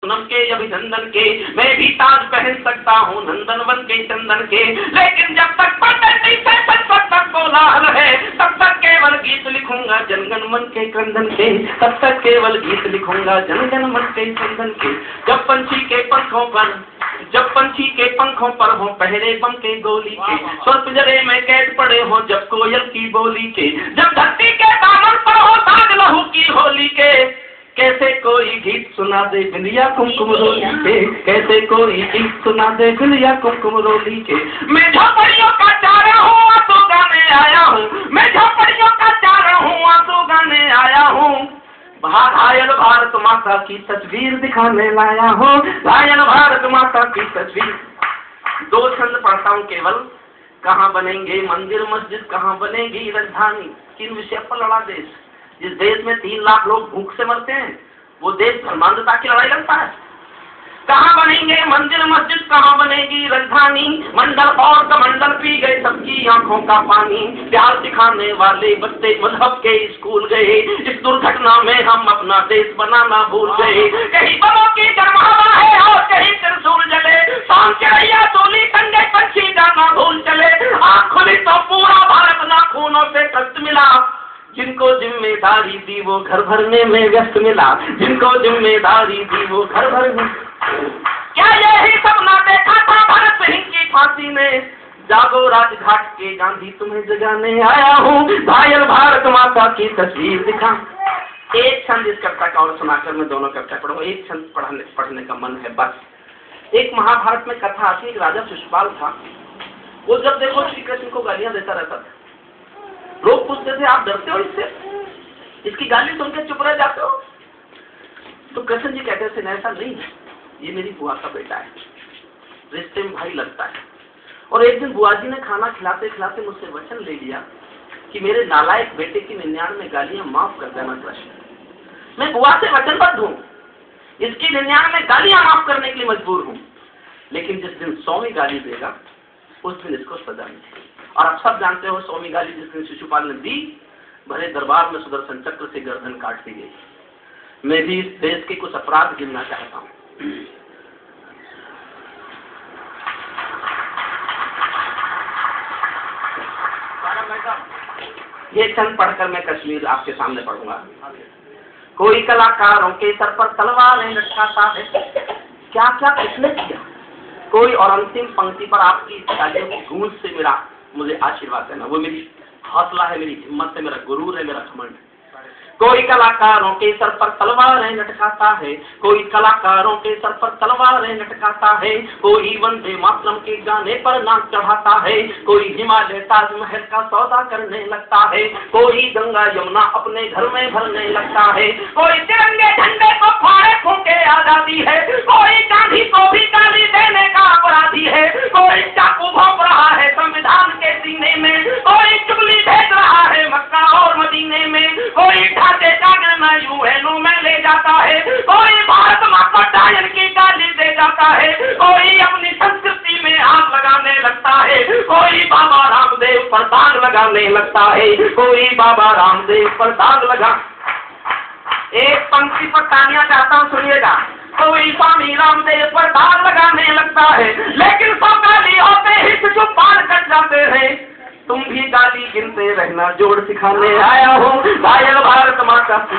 पूनम के अभिनंदन के, मैं भी ताज पहन सकता हूँ नंदन वन के चंदन के, लेकिन जब तक पद्धति से तक कोलाहल है, तब तक केवल गीत लिखूंगा जनगण मन के क्रंदन के, तब तक केवल गीत लिखूंगा जनगण मन के क्रंदन के। जब पंछी के पंखों पर हो पहरे बम के गोली के, स्वर पिंजरे में कैद पड़े हो जब कोयल की बोली के, जब धरती के दामन पर हो दाग लहू की होली के, कैसे कोई गीत सुना दे बिंदिया कुमकुम रोली के, कैसे कोई गीत सुना दे बिंदिया कुमकुम रोली के। मैं झोपड़ियों का चारा हूँ आंसू गाने आया हूँ, मैं झोपड़ियों का चारा हूँ आंसू गाने आया हूँ, घायल भारत माता की तस्वीर दिखाने लाया हूँ, घायल भारत माता की तस्वीर। 2 छंद पढ़ता हूँ केवल। कहाँ बनेंगे मंदिर मस्जिद, कहाँ बनेगी राजधानी, किन विषय पर लड़ा देश। जिस देश में 3 लाख लोग भूख से मरते हैं, वो देश धर्मांधता की लड़ाई लड़ता है। कहाँ बनेंगे मंदिर मस्जिद, कहाँ बनेगी राजधानी, मंडल और कमंडल पी गए सबकी आंखों का पानी, प्यार सिखाने वाले बच्चे मजहब के स्कूल गए, इस दुर्घटना में हम अपना देश बनाना भूल गए। कहीं बमों की गर्म हवा है और कहीं त्रिशूल जले, शाम चिड़ैया चोली ठंडे पंछी जाना भूल चले, आँख खुली तो पूरा भारत नाखूनों से कष्ट मिला, जिनको जिम्मेदारी दी वो घर भरने में व्यस्त मिला, जिनको जिम्मेदारी दी वो घर भरने। क्या यही सपना देखा था भगत सिंह की फांसी में, जागो राजघाट के गांधी तुम्हें जगाने आया हूँ, घायल भारत माता की तस्वीर दिखा। एक छंद इस कविता का और सुनाकर मैं दोनों कविता पढ़ूंगा। एक छंद पढ़ने का मन है बस। एक महाभारत में कथा आती है, एक राजा शिशुपाल था, वो जब देखो श्री कृष्ण को गालियां देता रहता था। लोग पूछते थे आप डरते हो इससे, इसकी गाली सुन के चुप रह जाते हो? तो कृष्ण जी कहते थे ऐसा नहीं है, ये मेरी बुआ का बेटा है, रिश्ते में भाई लगता है। और एक दिन बुआ जी ने खाना खिलाते खिलाते मुझसे वचन ले लिया कि मेरे नालायक बेटे की 99 गालियां माफ कर देना कृष्ण। मैं बुआ से वचनबद्ध हूँ, इसकी 99 गालियां माफ करने के लिए मजबूर हूँ, लेकिन जिस दिन 100वीं गाली देगा उस दिन इसको सजा मिलेगी। और आप सब जानते हो 100वीं गाली जिस दिन शिशुपाल ने दी, भरे दरबार में सुदर्शन चक्र से गर्दन काट दी गई। मैं भी इस देश के कुछ अपराध गिनना चाहता हूँ। ये चंद पढ़कर मैं कश्मीर आपके सामने पढ़ूंगा। कोई कलाकारों के सर पर तलवारें लटकाता है, क्या क्या किसने किया कोई, और अंतिम पंक्ति पर आपकी तालियों की गूंज से मुझे आशीर्वाद देना। वो मेरी हौसला है, मेरी हिम्मत है, मेरा गुरूर है, मेरा घमंड है। कोई कलाकारों के सर पर तलवारें लटकाता है, कोई कलाकारों के सर पर तलवारें लटकाता है, कोई वंदे मातरम के गाने पर नाक चढ़ाता है, कोई हिमालय ताजमहल का सौदा करने लगता है, कोई गंगा यमुना अपने घर में भरने लगता है, कोई तिरंगे झंडे को फाड़े फूंके आजादी है, कोई गांधी को भी गाली देने का अपराधी है, कोई चाकू भोंक रहा है संविधान के सीने में, कोई चुगली भेज रहा है मक्का और मदीने में, कोई यूएनओ में ले जाता है, कोई भारत माँ को डायन की गाली दे जाता है, कोई अपनी संस्कृति में आग लगाने लगता है, कोई बाबा रामदेव पर दाग लगाने लगता है, कोई बाबा रामदेव पर दाग लगा। एक पंक्ति पर तालियां चाहता हूँ, सुनिएगा। कोई स्वामी रामदेव पर दाग लगाने लगता है, लेकिन सब गाली होते ही शिशुपाल कट जाते हैं। तुम भी गाली गिनते रहना, जोड़ सिखाने आया हूँ, घायल भारत माता की